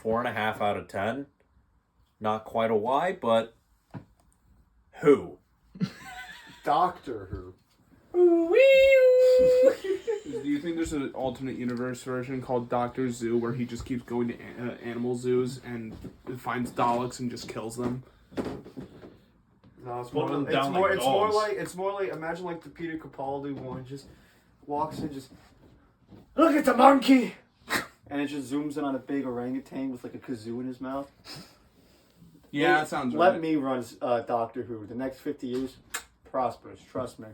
4.5 out of 10. Not quite a Y, but Who? Doctor Who. Do you think there's an alternate universe version called Doctor Zoo where he just keeps going to animal zoos and finds Daleks and just kills them? No, it's Put more, them it's, down more, like it's more like imagine like the Peter Capaldi one, just walks in, just look at the monkey, and it just zooms in on a big orangutan with like a kazoo in his mouth. Yeah, that sounds right. Let me run Doctor Who. The next 50 years, prosperous. Trust me.